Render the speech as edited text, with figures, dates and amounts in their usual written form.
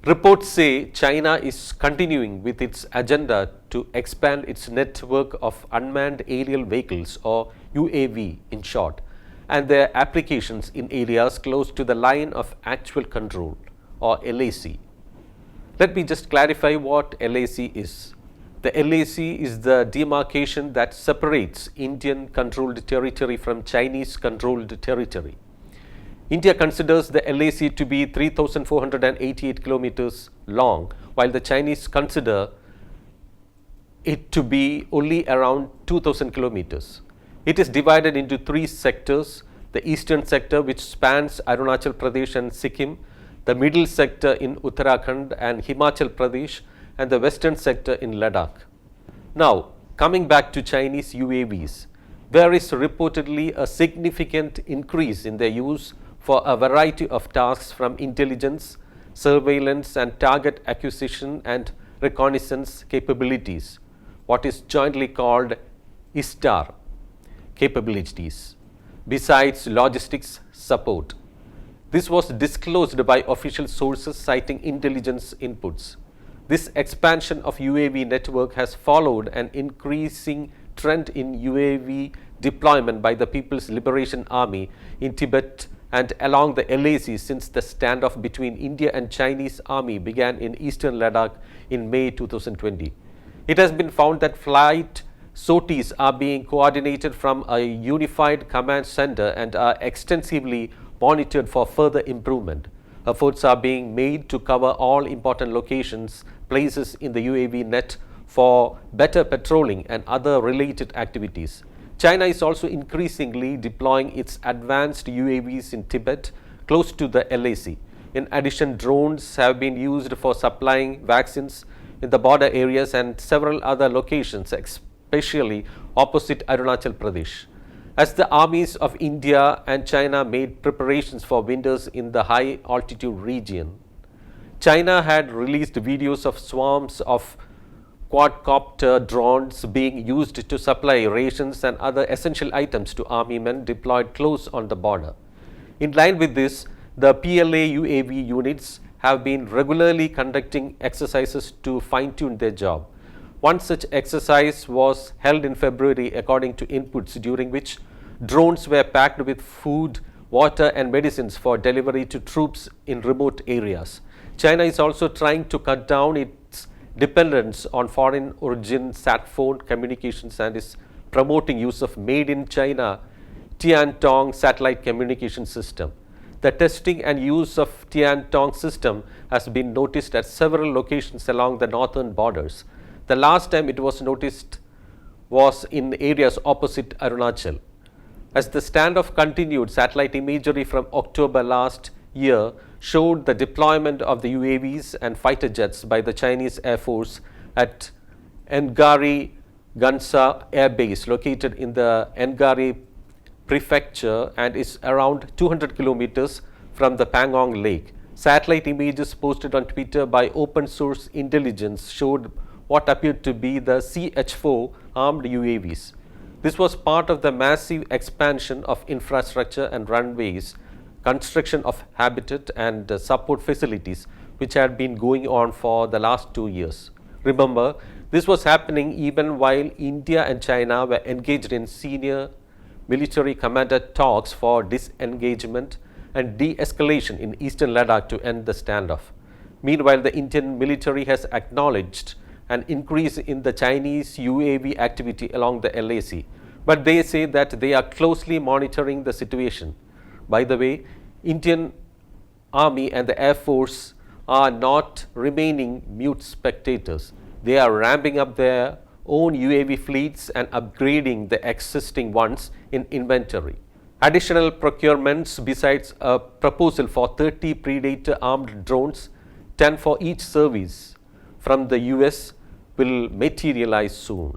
Reports say China is continuing with its agenda to expand its network of unmanned aerial vehicles, or UAV in short, and their applications in areas close to the line of actual control, or LAC. Let me just clarify what LAC is. The LAC is the demarcation that separates Indian controlled territory from Chinese controlled territory. India considers the LAC to be 3,488 kilometers long, while the Chinese consider it to be only around 2,000 kilometers. It is divided into three sectors: the eastern sector, which spans Arunachal Pradesh and Sikkim, the middle sector in Uttarakhand and Himachal Pradesh, and the western sector in Ladakh. Now, coming back to Chinese UAVs, there is reportedly a significant increase in their use for a variety of tasks, from intelligence, surveillance and target acquisition and reconnaissance capabilities, what is jointly called ISTAR capabilities, besides logistics support. This was disclosed by official sources citing intelligence inputs. This expansion of UAV network has followed an increasing trend in UAV deployment by the People's Liberation Army in Tibet and along the LAC since the standoff between India and Chinese army began in eastern Ladakh in May 2020. It has been found that flight sorties are being coordinated from a unified command center and are extensively monitored for further improvement. Efforts are being made to cover all important locations, places in the UAV net for better patrolling and other related activities. China is also increasingly deploying its advanced UAVs in Tibet, close to the LAC. In addition, drones have been used for supplying vaccines in the border areas and several other locations, especially opposite Arunachal Pradesh. As the armies of India and China made preparations for winters in the high altitude region, China had released videos of swarms of quadcopter drones being used to supply rations and other essential items to army men deployed close on the border. In line with this, the PLA UAV units have been regularly conducting exercises to fine-tune their job. One such exercise was held in February, according to inputs, during which drones were packed with food, water and medicines for delivery to troops in remote areas. China is also trying to cut down its dependence on foreign origin sat phone communications and is promoting use of made in China Tiantong satellite communication system. The testing and use of Tiantong system has been noticed at several locations along the northern borders. The last time it was noticed was in areas opposite Arunachal. As the standoff continued, satellite imagery from October last year showed the deployment of the UAVs and fighter jets by the Chinese Air Force at Ngari Gansa Air Base, located in the Ngari Prefecture and is around 200 kilometers from the Pangong Lake. Satellite images posted on Twitter by open source intelligence showed what appeared to be the CH-4 armed UAVs. This was part of the massive expansion of infrastructure and runways, construction of habitat and support facilities, which had been going on for the last 2 years. Remember, this was happening even while India and China were engaged in senior military commander talks for disengagement and de-escalation in eastern Ladakh to end the standoff. Meanwhile, the Indian military has acknowledged an increase in the Chinese UAV activity along the LAC, but they say that they are closely monitoring the situation. By the way, Indian Army and the Air Force are not remaining mute spectators. They are ramping up their own UAV fleets and upgrading the existing ones in inventory. Additional procurements, besides a proposal for 30 Predator armed drones, 10 for each service from the US, will materialize soon.